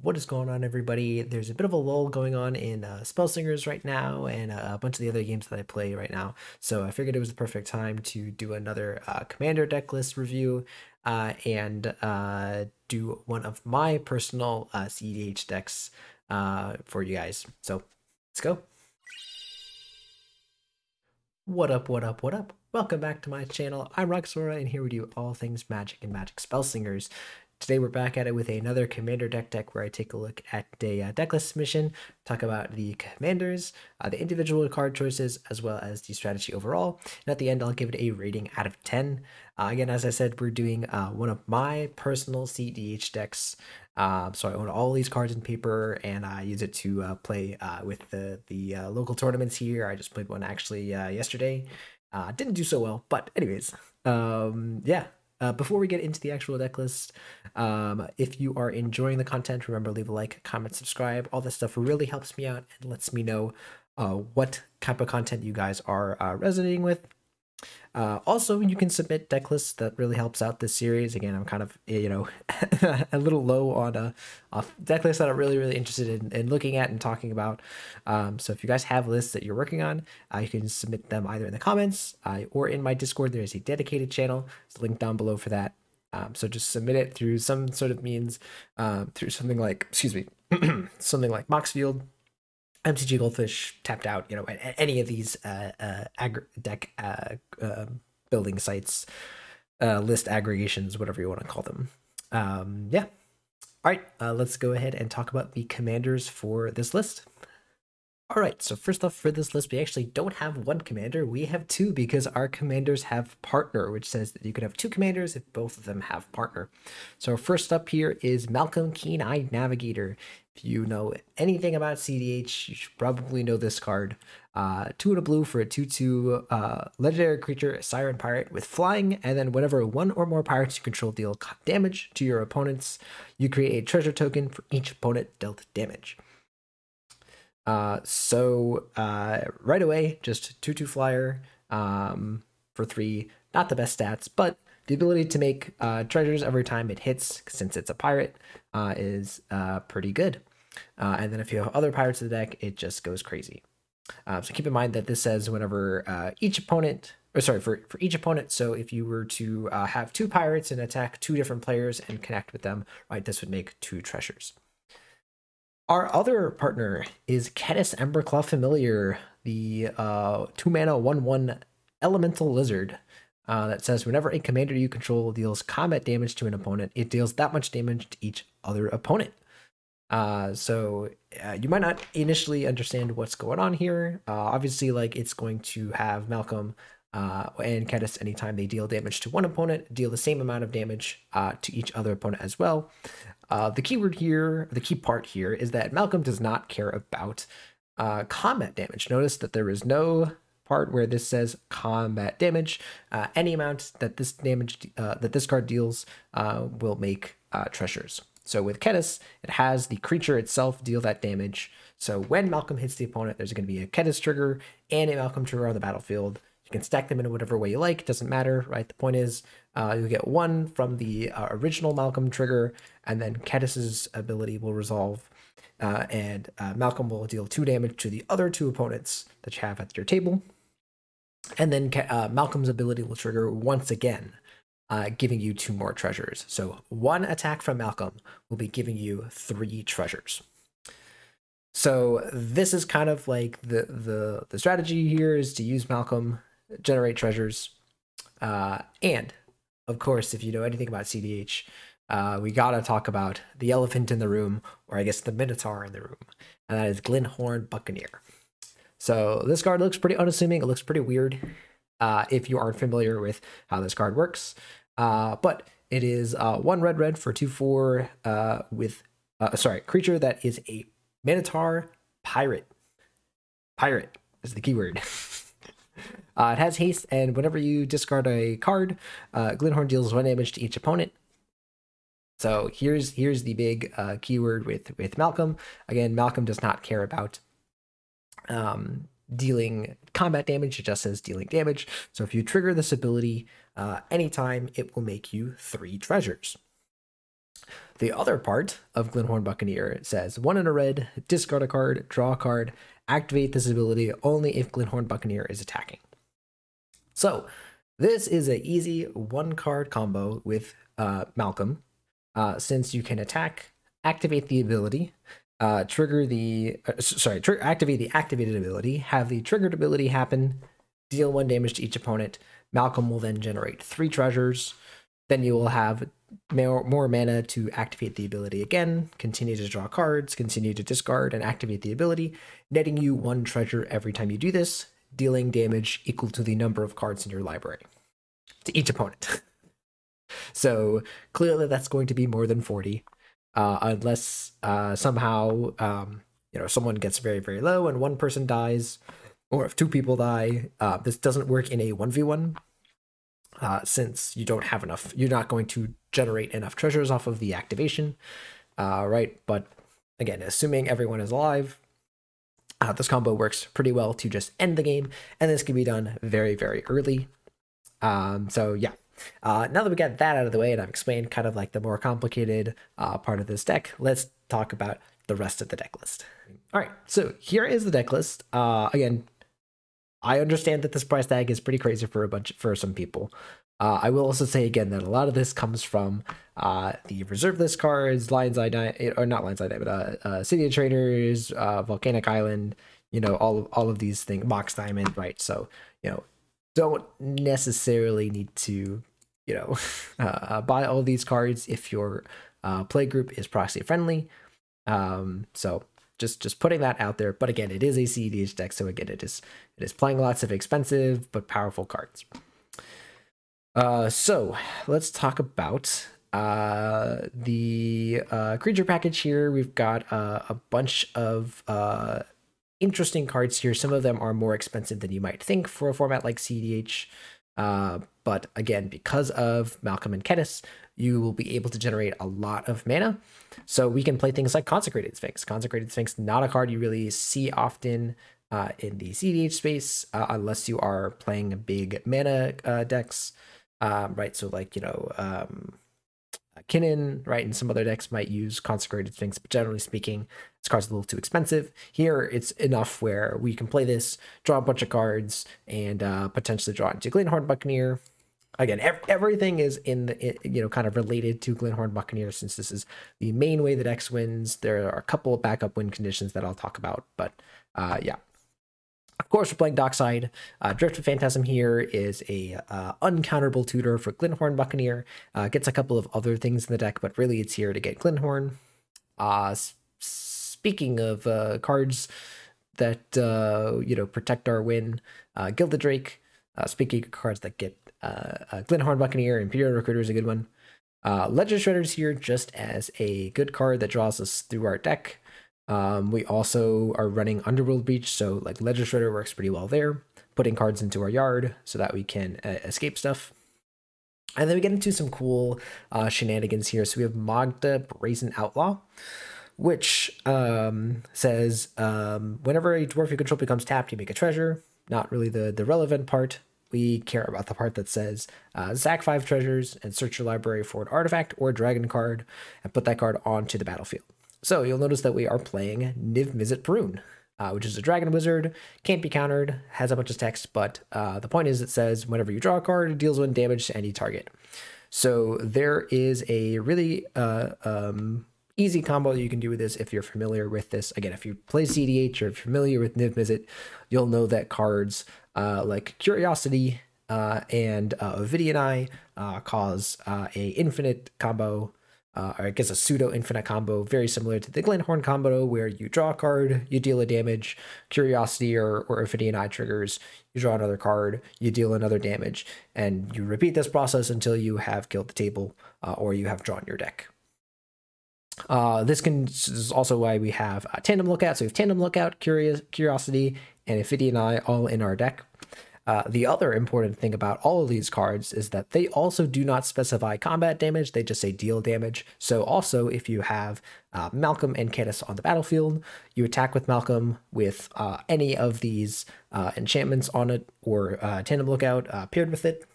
What is going on, everybody? There's a bit of a lull going on in Spellslingers right now and a bunch of the other games that I play right now. So I figured it was the perfect time to do another Commander deck list review and do one of my personal cEDH decks for you guys. So let's go. What up, what up, what up? Welcome back to my channel. I'm Roxora, and here we do all things magic and magic Spellslingers. Today we're back at it with another Commander deck where I take a look at a deck list submission, talk about the commanders, the individual card choices, as well as the strategy overall. And at the end, I'll give it a rating out of 10. Again, as I said, we're doing one of my personal cEDH decks. So I own all these cards in paper, and I use it to play with the local tournaments here. I just played one actually yesterday. Didn't do so well, but anyways, yeah. Before we get into the actual deck list, if you are enjoying the content, remember leave a like, comment, subscribe. All that stuff really helps me out and lets me know what type of content you guys are resonating with. Also, you can submit deck lists. That really helps out this series. Again, I'm kind of, a little low on deck lists that I'm really interested in looking at and talking about. So if you guys have lists that you're working on, you can submit them either in the comments or in my Discord. There is a dedicated channel. It's linked down below for that. So just submit it through some sort of means, through something like, something like Moxfield, MTG Goldfish, Tapped Out, any of these deck building sites, list aggregations, whatever you want to call them. Yeah. All right, let's go ahead and talk about the commanders for this list. All right, so first off, for this list, we actually don't have one commander. We have two because our commanders have partner, which says that you could have two commanders if both of them have partner. So first up here is Malcolm Keen-Eyed Navigator. If you know anything about cEDH, you should probably know this card. 2 and a blue for a 2/2 legendary creature, Siren Pirate with flying, and then whenever one or more pirates you control deal damage to your opponents, you create a treasure token for each opponent dealt damage. Right away, just 2/2 flyer for 3, not the best stats, but the ability to make treasures every time it hits, since it's a pirate, is pretty good. And then if you have other pirates in the deck, it just goes crazy. So keep in mind that this says whenever each opponent, for each opponent, so if you were to have 2 pirates and attack 2 different players and connect with them, right, this would make 2 treasures. Our other partner is Kediss Emberclaw Familiar, the 2-mana 1/1 Elemental Lizard that says whenever a commander you control deals combat damage to an opponent, it deals that much damage to each other opponent. You might not initially understand what's going on here. Obviously, like, it's going to have Malcolm and Kediss, anytime they deal damage to one opponent, deal the same amount of damage to each other opponent as well. The keyword here, the key part here, is that Malcolm does not care about combat damage. Notice that there is no part where this says combat damage. Any amount that this card deals will make treasures. So with Kediss, it has the creature itself deal that damage. So when Malcolm hits the opponent, there's going to be a Kediss trigger and a Malcolm trigger on the battlefield. You can stack them in whatever way you like. It doesn't matter, right? The point is you'll get 1 from the original Malcolm trigger, and then Kediss's ability will resolve, and Malcolm will deal 2 damage to the other 2 opponents that you have at your table. And then Malcolm's ability will trigger once again, giving you 2 more treasures. So 1 attack from Malcolm will be giving you 3 treasures. So this is kind of like the strategy here is to use Malcolm, generate treasures, and of course, if you know anything about cEDH, we gotta talk about the elephant in the room, or I guess the minotaur in the room, and that is Glint-Horn Buccaneer. So this card looks pretty unassuming. It looks pretty weird if you aren't familiar with how this card works, but it is 1 red for 2/4 with creature that is a Minotaur Pirate. Pirate is the keyword. It has haste, and whenever you discard a card, Glint-Horn deals 1 damage to each opponent. So here's the big keyword with Malcolm. Again, Malcolm does not care about dealing combat damage. It just says dealing damage. So if you trigger this ability anytime, it will make you 3 treasures. The other part of Glint-Horn Buccaneer says 1 in a red, discard a card, draw a card, activate this ability only if Glint-Horn Buccaneer is attacking. So this is an easy 1-card combo with Malcolm, since you can attack, activate the ability, activate the activated ability, have the triggered ability happen, deal 1 damage to each opponent. Malcolm will then generate 3 treasures. Then you will have more mana to activate the ability again, continue to draw cards, continue to discard and activate the ability, netting you 1 treasure every time you do this, dealing damage equal to the number of cards in your library to each opponent. So clearly that's going to be more than 40, unless somehow someone gets very, very low and 1 person dies, or if 2 people die. This doesn't work in a 1v1. Since you don't have enough, you're not going to generate enough treasures off of the activation, right? But again, assuming everyone is alive, this combo works pretty well to just end the game, and this can be done very, very early. So yeah, now that we got that out of the way and I've explained kind of like the more complicated part of this deck, let's talk about the rest of the deck list. All right, so here is the deck list. Again, I understand that this price tag is pretty crazy for some people. I will also say again that a lot of this comes from the reserve list cards, Lion's Eye, or not Lion's Eye, but cEDH Trainers, Volcanic Island, all of these things, Mox Diamond, right? So, don't necessarily need to, buy all these cards if your play group is proxy friendly. So just putting that out there. But again, it is a cEDH deck, so again, it is playing lots of expensive but powerful cards. So let's talk about the creature package here. We've got a bunch of interesting cards here. Some of them are more expensive than you might think for a format like cEDH. But again, because of Malcolm and Kediss, you will be able to generate a lot of mana. So we can play things like Consecrated Sphinx. Consecrated Sphinx, not a card you really see often in the cEDH space, unless you are playing big mana decks, right? So like, Kinnan, right, and some other decks might use Consecrated Sphinx, but generally speaking, this card's a little too expensive. Here, it's enough where we can play this, draw a bunch of cards, and potentially draw into Glint-Horn Buccaneer. Again, everything is in the kind of related to Glint-Horn Buccaneer, since this is the main way that X wins. There are a couple of backup win conditions that I'll talk about, but yeah. Of course, we're playing Dockside. Drift of Phantasm here is a uncounterable tutor for Glint-Horn Buccaneer. Gets a couple of other things in the deck, but really it's here to get Glint-Horn. Speaking of cards that protect our win, Gilded Drake. Speaking of cards that get Glint-Horn Buccaneer, Imperial Recruiter is a good one. Ledger Shredder's here just as a good card that draws us through our deck. We also are running Underworld Breach, so like Ledger Shredder works pretty well there, putting cards into our yard so that we can escape stuff. And then we get into some cool shenanigans here. So we have Magda Brazen Outlaw, which says whenever a dwarf you control becomes tapped, you make a treasure. Not really the relevant part. We care about the part that says sack 5 treasures and search your library for an artifact or a dragon card and put that card onto the battlefield. So you'll notice that we are playing Niv-Mizzet Parun, which is a dragon wizard, can't be countered, has a bunch of text, but the point is it says whenever you draw a card, it deals 1 damage to any target. So there is a really easy combo that you can do with this if you're familiar with this. Again, if you play cEDH or if you're familiar with Niv-Mizzet, you'll know that cards like Curiosity and Ovidian Eye cause a infinite combo, or I guess a pseudo-infinite combo, very similar to the Glint-Horn combo, where you draw a card, you deal a damage, Curiosity or Ovidian Eye triggers, you draw another card, you deal another damage, and you repeat this process until you have killed the table or you have drawn your deck. This is also why we have Tandem Lookout. So we have Tandem Lookout, Curiosity, and Ovidian Eye all in our deck. The other important thing about all of these cards is that they also do not specify combat damage, they just say deal damage. So also, if you have Malcolm and Kediss on the battlefield, you attack with Malcolm with any of these enchantments on it, or Tandem Lookout paired with it.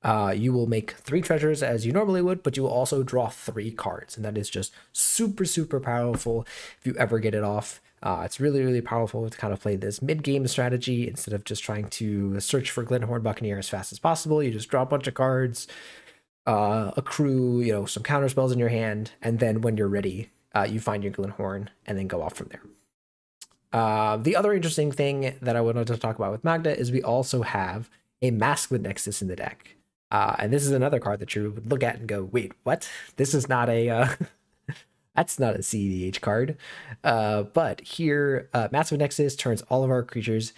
You will make 3 treasures as you normally would, but you will also draw 3 cards, and that is just super, super powerful if you ever get it off. It's really, really powerful to kind of play this mid-game strategy instead of just trying to search for Glint-Horn Buccaneer as fast as possible. You just draw a bunch of cards, accrue, some counter spells in your hand, and then when you're ready, you find your Glint-Horn and then go off from there. The other interesting thing that I wanted to talk about with Magda is we also have a Masculine Nexus in the deck. And this is another card that you would look at and go, wait, what? This is not a, that's not a cEDH card. But here, Massive Nexus turns all of our creatures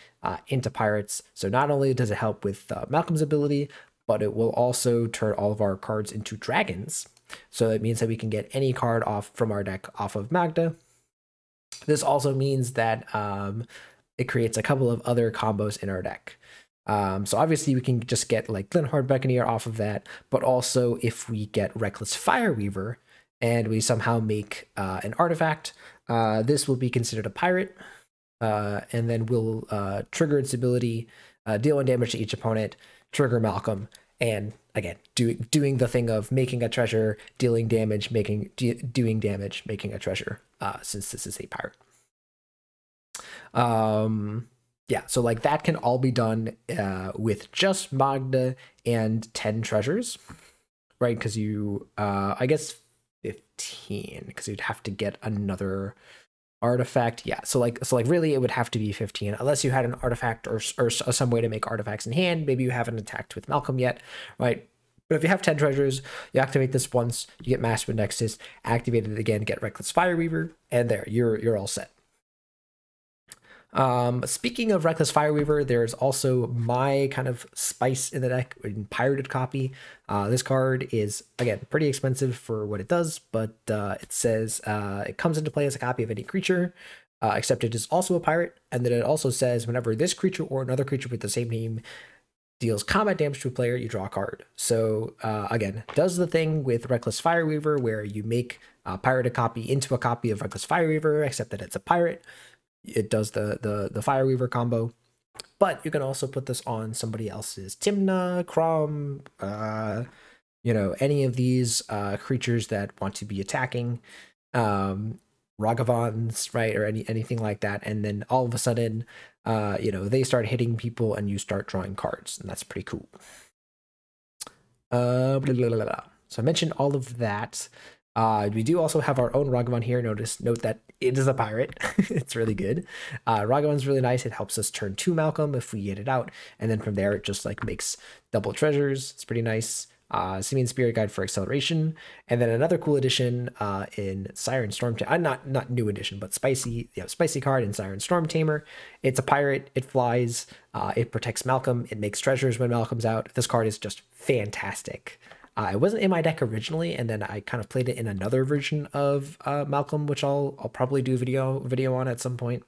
into pirates. So not only does it help with Malcolm's ability, but it will also turn all of our cards into dragons. So it means that we can get any card off from our deck off of Magda. This also means that it creates a couple of other combos in our deck. So obviously we can just get like Glint-Horn Buccaneer off of that, but also if we get Reckless Fireweaver and we somehow make an artifact, this will be considered a pirate, and then we'll trigger its ability, deal 1 damage to each opponent, trigger Malcolm, and again, doing the thing of making a treasure, dealing damage, doing damage, making a treasure, since this is a pirate. Yeah, so like that can all be done with just Magda and 10 treasures, right? Because you, I guess 15, because you'd have to get another artifact. Yeah, so like really it would have to be 15 unless you had an artifact or some way to make artifacts in hand. Maybe you haven't attacked with Malcolm yet, right? But if you have 10 treasures, you activate this once, you get Master Nexus, activate it again, get Reckless Fireweaver, and there, you're all set. Speaking of Reckless Fireweaver, there's also my kind of spice in the deck in pirated copy. This card is, again, pretty expensive for what it does, but it says it comes into play as a copy of any creature, except it is also a pirate, and then it also says whenever this creature or another creature with the same name deals combat damage to a player, you draw a card. So again, does the thing with Reckless Fireweaver where you make a pirated copy into a copy of Reckless Fireweaver, except that it's a pirate. It does the Fireweaver combo, but you can also put this on somebody else's Timna, Crom, any of these creatures that want to be attacking, Ragavans, right, or anything like that, and then all of a sudden, they start hitting people and you start drawing cards, and that's pretty cool. So I mentioned all of that. We do also have our own Ragavan here. Note that it is a pirate. It's really good. Ragavan's really nice. It helps us turn 2 Malcolm if we get it out, and then from there it just like makes double treasures. It's pretty nice. Simian Spirit Guide for acceleration, and then another cool addition in Siren Storm Tamer. Not new addition, but spicy card in Siren Storm Tamer. It's a pirate. It flies. It protects Malcolm. It makes treasures when Malcolm's out. This card is just fantastic. It wasn't in my deck originally, and then I kind of played it in another version of Malcolm, which I'll probably do video on at some point.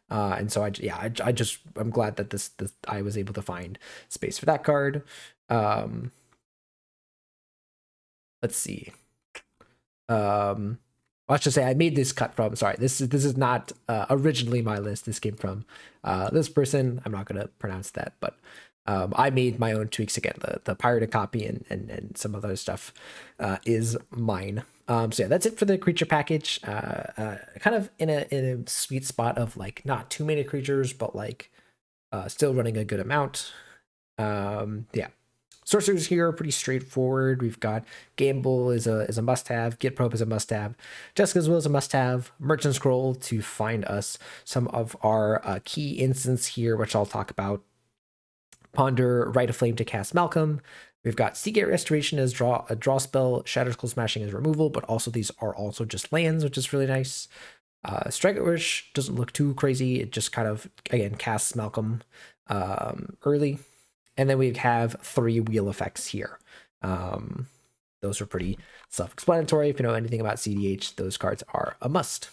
And so I'm glad that this I was able to find space for that card. Let's see. Let's just say I made this cut from. Sorry, this is not originally my list. This came from this person. I'm not gonna pronounce that, but. I made my own tweaks again. The pirated copy and some other stuff is mine. So yeah, that's it for the creature package. Kind of in a sweet spot of like not too many creatures, but like still running a good amount. Yeah, sorcerers here are pretty straightforward. We've got Gamble is a must-have. Get Probe is a must-have. Jessica's Will is a must-have. Merchant Scroll to find us some of our key instants here, which I'll talk about. Ponder, Rite of Flame to cast Malcolm. We've got Seagate Restoration as a draw spell. Shatterskull Smashing as removal, but also these are also just lands, which is really nice. Strike Wish doesn't look too crazy. It just kind of, again, casts Malcolm early. And then we have 3 wheel effects here. Those are pretty self-explanatory. If you know anything about cEDH, those cards are a must.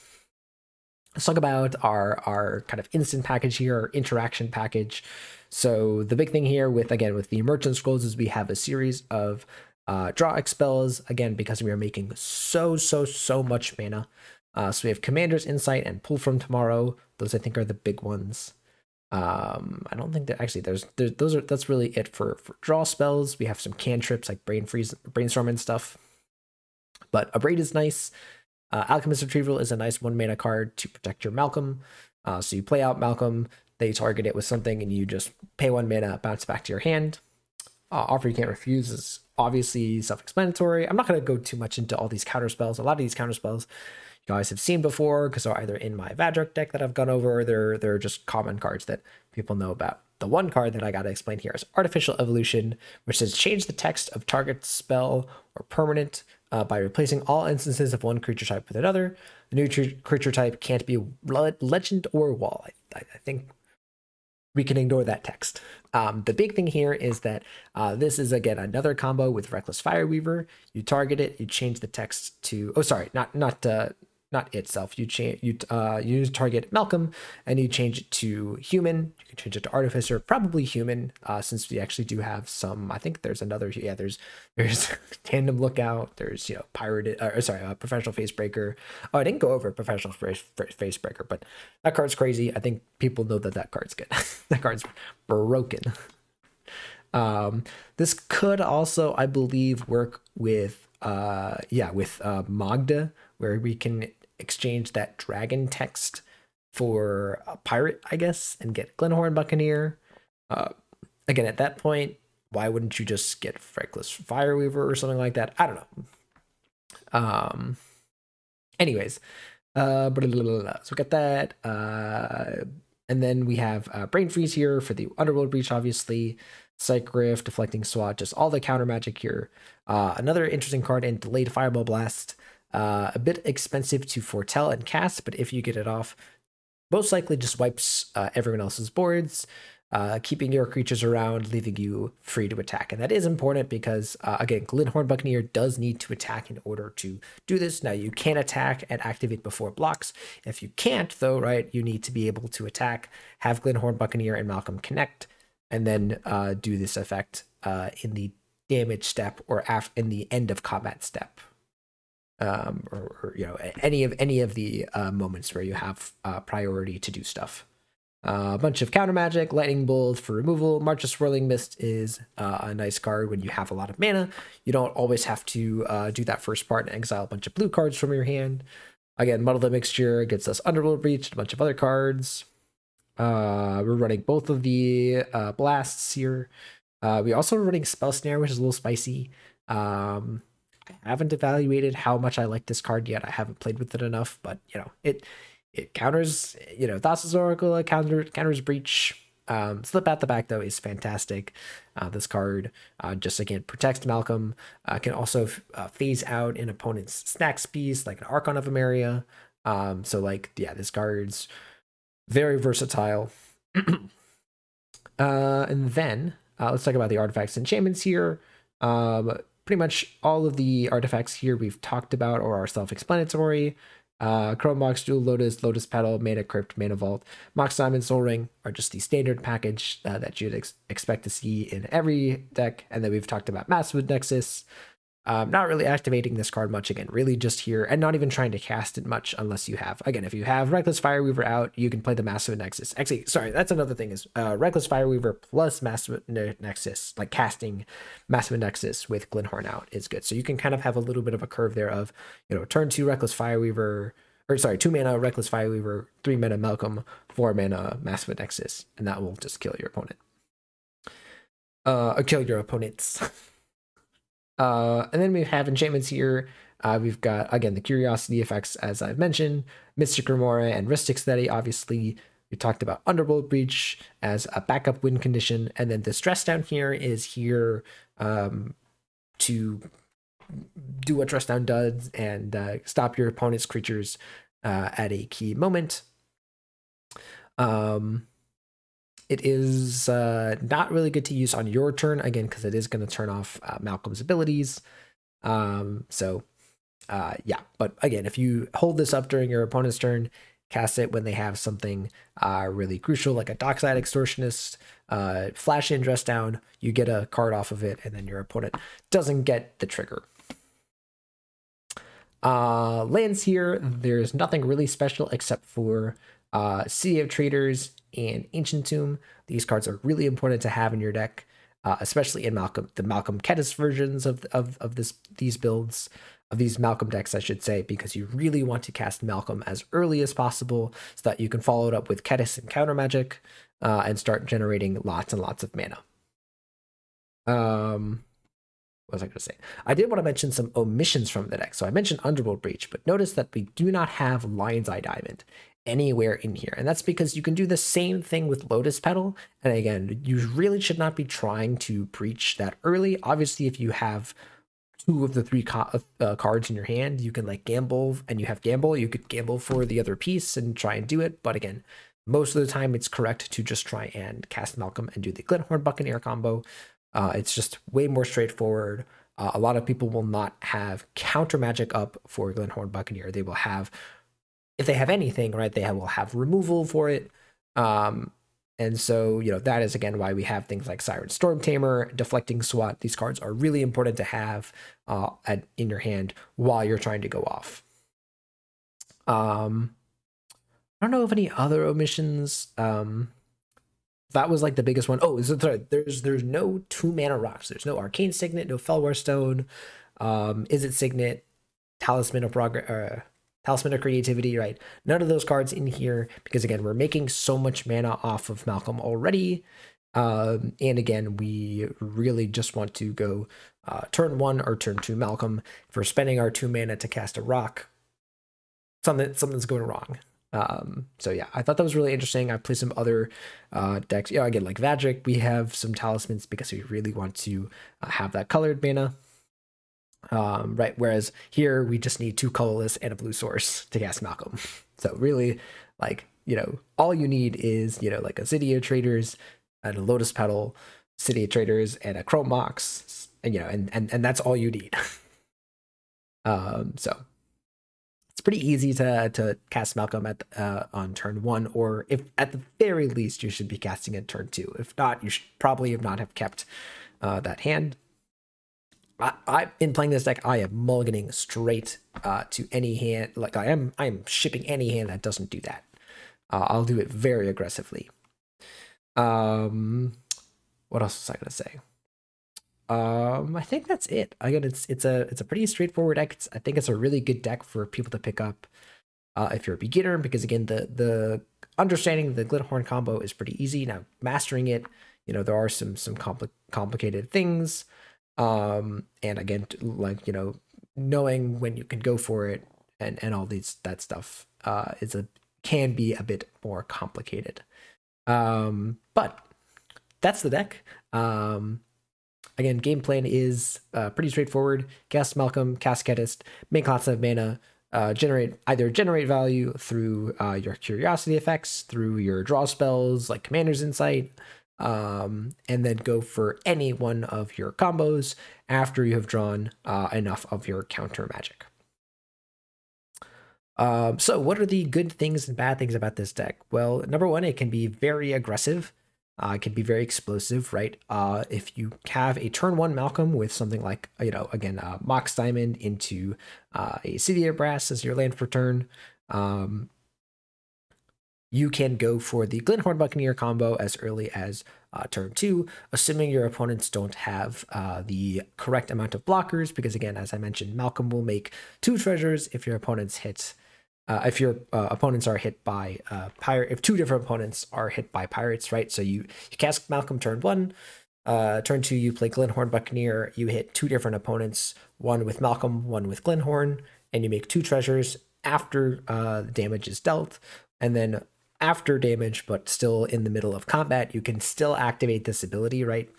Let's talk about our kind of instant package here, our interaction package. So the big thing here with the Merchant Scrolls is we have a series of draw X spells, again, because we are making so much mana. So we have Commander's Insight and Pull from Tomorrow. Those I think are the big ones. I don't think that actually that's really it for draw spells. We have some cantrips like brain freeze, brainstorm and stuff. But Abrade is nice. Alchemist Retrieval is a nice 1 mana card to protect your Malcolm. So you play out Malcolm, they target it with something, and you just pay 1 mana, bounce back to your hand. Offer You Can't Refuse is obviously self-explanatory. I'm not going to go too much into all these counter spells. A lot of these counter spells you guys have seen before because they're either in my Vadruk deck that I've gone over, or they're just common cards that people know about. The one card that I got to explain here is Artificial Evolution, which says change the text of target spell or permanent by replacing all instances of one creature type with another. The new creature type can't be legend or wall. I think we can ignore that text. The big thing here is that this is, again, another combo with Reckless Fireweaver. You target it, you change the text to... Oh, sorry, not itself. You target Malcolm, and you change it to human. You can change it to artificer, probably human, since we actually do have some. I think there's another. Yeah, there's tandem lookout. There's pirated. Professional Facebreaker. Oh, I didn't go over professional Facebreaker, but that card's crazy. I think people know that card's good. That card's broken. This could also, I believe, work with Magda, where we can exchange that dragon text for a pirate, I guess, and get Glint-Horn Buccaneer. Again, at that point, why wouldn't you just get Reckless Fireweaver or something like that? I don't know. Anyways, so we got that. And then we have Brain Freeze here for the Underworld Breach, obviously. Psych Rift, Deflecting Swat, just all the counter magic here. Another interesting card in Delayed Fireball Blast. A bit expensive to foretell and cast, but if you get it off, most likely just wipes everyone else's boards, keeping your creatures around, leaving you free to attack. And that is important because, again, Glint-Horn Buccaneer does need to attack in order to do this. Now, you can attack and activate before blocks. If you can't, though, right, you need to be able to attack, have Glint-Horn Buccaneer and Malcolm connect, and then do this effect in the damage step or in the end of combat step. Or any of the moments where you have priority to do stuff. A bunch of counter magic, Lightning Bolt for removal. March of Swirling Mist is a nice card when you have a lot of mana. You don't always have to do that first part and exile a bunch of blue cards from your hand. Again, Muddle the Mixture gets us Underworld Breach, a bunch of other cards. We're running both of the blasts here. We also are running Spell Snare, which is a little spicy. I haven't evaluated how much I like this card yet. I haven't played with it enough, but it counters Thassa's Oracle, it counters Breach. Slip Out the Back though is fantastic. This card just again protects Malcolm. Can also phase out an opponent's snacks piece like an Archon of Emeria. So this card's very versatile. And then let's talk about the artifacts and enchantments here. Pretty much all of the artifacts here we've talked about or are self-explanatory. Chrome Box, Jewel Lotus, Lotus Petal, Mana Crypt, Mana Vault, Mox Diamond, Soul Ring are just the standard package that you'd expect to see in every deck. And then we've talked about Massive Nexus. Not really activating this card much, again, really just here, and not even trying to cast it much unless you have, again, if you have Reckless Fireweaver out, you can play the Massive Nexus. Actually, sorry, that's another thing is Reckless Fireweaver plus Massive Nexus, like casting Massive Nexus with Glint-Horn out is good. So you can kind of have a little bit of a curve there of, turn 2 Reckless Fireweaver, or sorry, 2 mana Reckless Fireweaver, 3 mana Malcolm, 4 mana Massive Nexus, and that will just kill your opponent. Kill your opponents. And then we have enchantments here. We've got, again, the Curiosity effects, as I've mentioned, Mystic Remora and Rhystic Steady. Obviously, we talked about Underworld Breach as a backup win condition. And then the stress down here is here to do what stress down does and stop your opponent's creatures at a key moment. It is not really good to use on your turn, again, because it is going to turn off Malcolm's abilities. But again, if you hold this up during your opponent's turn, cast it when they have something really crucial, like a Dockside Extortionist, flash in, dress down, you get a card off of it, and then your opponent doesn't get the trigger. Lands here, there's nothing really special except for City of Traders and Ancient Tomb. These cards are really important to have in your deck, especially in the Malcolm Kediss versions of these builds, of these Malcolm decks, I should say, because you really want to cast Malcolm as early as possible so that you can follow it up with Kediss and Counter Magic and start generating lots and lots of mana. What was I going to say? I did want to mention some omissions from the deck. So I mentioned Underworld Breach, but notice that we do not have Lion's Eye Diamond anywhere in here. And that's because you can do the same thing with Lotus Petal. And again, you really should not be trying to breach that early. Obviously, if you have 2 of the 3 cards in your hand, you can like gamble, and you have gamble, you could gamble for the other piece and try and do it. But again, most of the time it's correct to just try and cast Malcolm and do the Glint-Horn Buccaneer combo. It's just way more straightforward. A lot of people will not have counter magic up for Glint-Horn Buccaneer. They will have, if they have anything, right, will have removal for it. And so, that is again why we have things like Siren Storm Tamer, Deflecting SWAT. These cards are really important to have in your hand while you're trying to go off. I don't know of any other omissions. That was like the biggest one. Oh, there's no 2-mana rocks. There's no Arcane Signet, no Felwar Stone, Is It Signet, Talisman of Creativity, right? None of those cards in here because again, we're making so much mana off of Malcolm already. And again, we really just want to go turn 1 or turn 2 Malcolm. If we're spending our 2 mana to cast a rock, something's going wrong. So yeah, I thought that was really interesting. I played some other decks. Again, like Vadric, we have some talismans because we really want to have that colored mana. Right, whereas here we just need 2 colorless and a blue source to cast Malcolm. So really, like, all you need is, like a City of Traders and a Lotus Petal, City of Traders and a Chrome Mox, and and that's all you need. So it's pretty easy to cast Malcolm on turn 1, or if at the very least you should be casting it turn 2. If not, you should probably not have kept that hand. In playing this deck, I am mulliganing straight to any hand. Like I am shipping any hand that doesn't do that. I'll do it very aggressively. What else was I gonna say? I think that's it. Again, it's a pretty straightforward deck. I think it's a really good deck for people to pick up if you're a beginner, because again, the understanding the Glint-Horn combo is pretty easy. Now mastering it, there are some complicated things. And again, like, knowing when you can go for it and all that stuff can be a bit more complicated. But that's the deck. Again, game plan is pretty straightforward. Cast Malcolm, cast Kediss, make lots of mana, generate value through your curiosity effects, through your draw spells like Commander's Insight, and then go for any one of your combos after you have drawn enough of your counter magic. So what are the good things and bad things about this deck? Well, number 1, it can be very aggressive. It can be very explosive, right? If you have a turn 1 Malcolm with something like, again, Mox Diamond into a City of Brass as your land for turn, you can go for the Glint-Horn Buccaneer combo as early as turn 2, assuming your opponents don't have the correct amount of blockers, because again, as I mentioned, Malcolm will make 2 treasures if your opponents hit, if your opponents are hit by if 2 different opponents are hit by pirates, right? So you cast Malcolm turn 1, turn 2 you play Glint-Horn Buccaneer, you hit 2 different opponents, one with Malcolm, one with Glint-Horn, and you make 2 treasures after the damage is dealt, and then after damage, but still in the middle of combat, you can still activate this ability, right?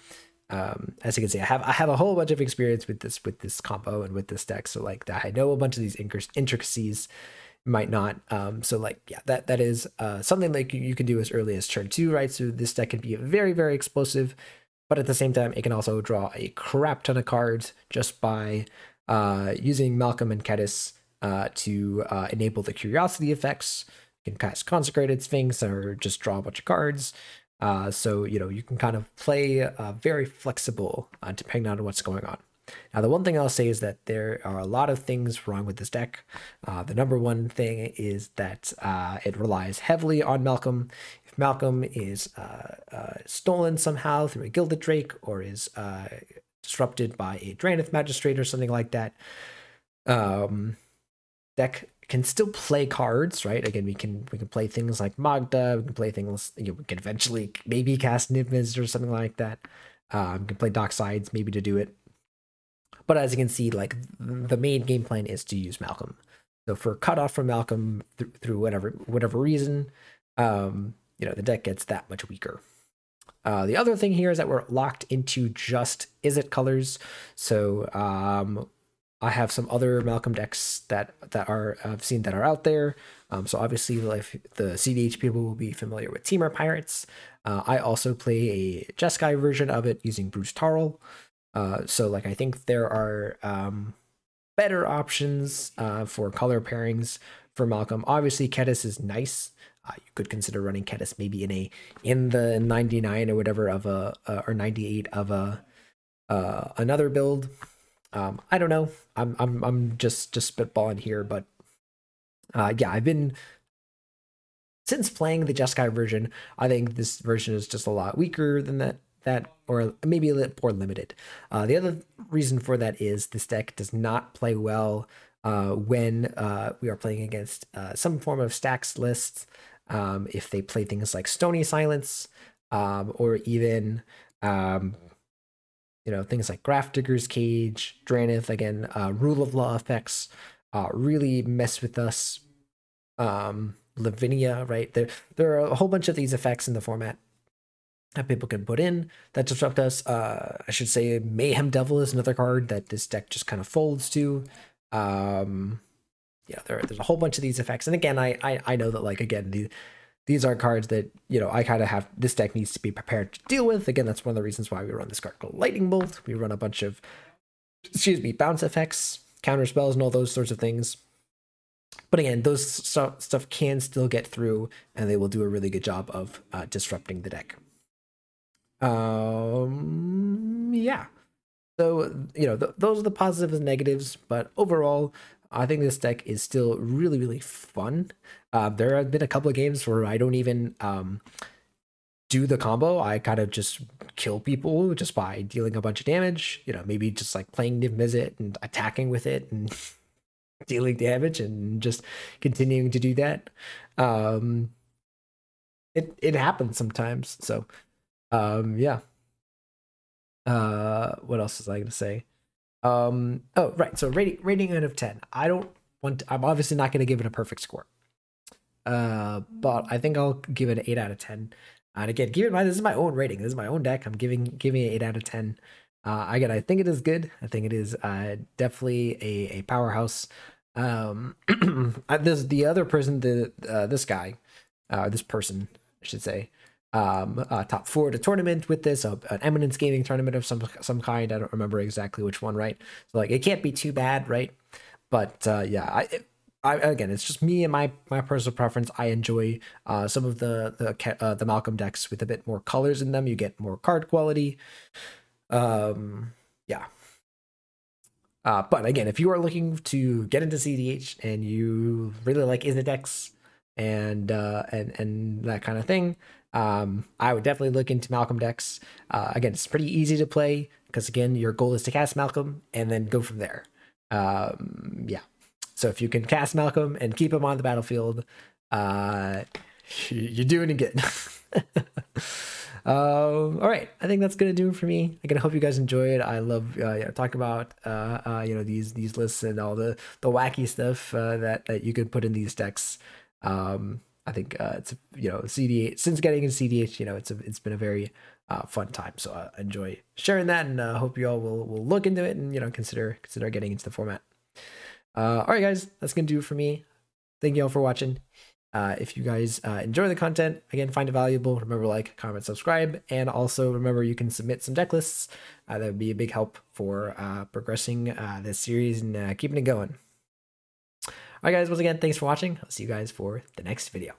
As you can see, I have a whole bunch of experience with this combo and with this deck, so like that I know a bunch of these intricacies. Might not. So like, yeah, that is something like you can do as early as turn 2, right? So this deck can be very, very explosive, but at the same time, it can also draw a crap ton of cards just by using Malcolm and Kediss to enable the curiosity effects. You can cast Consecrated Sphinx or just draw a bunch of cards. So, you can kind of play very flexible depending on what's going on. Now, the one thing I'll say is that there are a lot of things wrong with this deck. The number one thing is that it relies heavily on Malcolm. If Malcolm is stolen somehow through a Gilded Drake or is disrupted by a Dranith Magistrate or something like that, deck can still play cards, right? Again, we can play things like Magda, we can play things, we can eventually maybe cast Niv-Miz or something like that. We can play Docksides maybe to do it. But as you can see, like, the main game plan is to use Malcolm. So for cutoff from Malcolm through whatever reason, the deck gets that much weaker. The other thing here is that we're locked into just Izzet colors. So I have some other Malcolm decks that I've seen that are out there. So obviously, if the cEDH people will be familiar with Temur Pirates. I also play a Jeskai version of it using Bruce Tarl. So like, I think there are better options for color pairings for Malcolm. Obviously, Kediss is nice. You could consider running Kediss maybe in the 99 or whatever of or 98 of another build. I don't know. I'm just spitballing here, but yeah, I've been, since playing the Jeskai version, I think this version is just a lot weaker than that, or maybe a little more limited. The other reason for that is this deck does not play well when we are playing against some form of stacks lists. If they play things like Stony Silence, or even things like Grafdigger's Cage, Dranith, again, Rule of Law effects really mess with us. Lavinia, right? There are a whole bunch of these effects in the format that people can put in that disrupt us. I should say Mayhem Devil is another card that this deck just kind of folds to. Yeah, there's a whole bunch of these effects. And again, I know that, like, again, these are cards that, I kind of have, this deck needs to be prepared to deal with. Again, that's one of the reasons why we run this card called Lightning Bolt. We run a bunch of, bounce effects, counter spells, and all those sorts of things. But again, those stuff can still get through, and they will do a really good job of disrupting the deck. Yeah. So, those are the positives and negatives, but overall, I think this deck is still really, really fun. There have been a couple of games where I don't even do the combo. I kind of just kill people just by dealing a bunch of damage. Maybe just like playing Niv-Mizzet and attacking with it and dealing damage and just continuing to do that. It happens sometimes. So, yeah. What else was I going to say? Oh, right. So rating out of 10. I'm obviously not going to give it a perfect score. But I think I'll give it an 8 out of 10. And again, keep in mind, this is my own rating. This is my own deck. I'm giving it 8 out of 10. Again, I think it is good. I think it is definitely a powerhouse. There's the other person, this person, I should say, top 4 at a tournament with this, an Eminence Gaming tournament of some kind. I don't remember exactly which one, right? So like, it can't be too bad, right? But yeah, again, it's just me and my personal preference. I enjoy some of the Malcolm decks with a bit more colors in them. You get more card quality. Yeah. But again, if you are looking to get into cEDH and you really like Izzet decks and that kind of thing, I would definitely look into Malcolm decks. Again, it's pretty easy to play because, again, your goal is to cast Malcolm and then go from there. Yeah. So if you can cast Malcolm and keep him on the battlefield, you're doing it good. All right, I think that's gonna do it for me. I hope you guys enjoy it. I love talking about these lists and all the wacky stuff that you could put in these decks. I think it's cEDH, since getting in cEDH, it's been a very fun time. So I enjoy sharing that, and hope you all will look into it and consider getting into the format. All right, guys, that's gonna do it for me. Thank you all for watching. If you guys enjoy the content, again, find it valuable, remember, like, comment, subscribe, and also remember you can submit some deck lists. That would be a big help for progressing this series and keeping it going. All right, guys, once again, thanks for watching. I'll see you guys for the next video.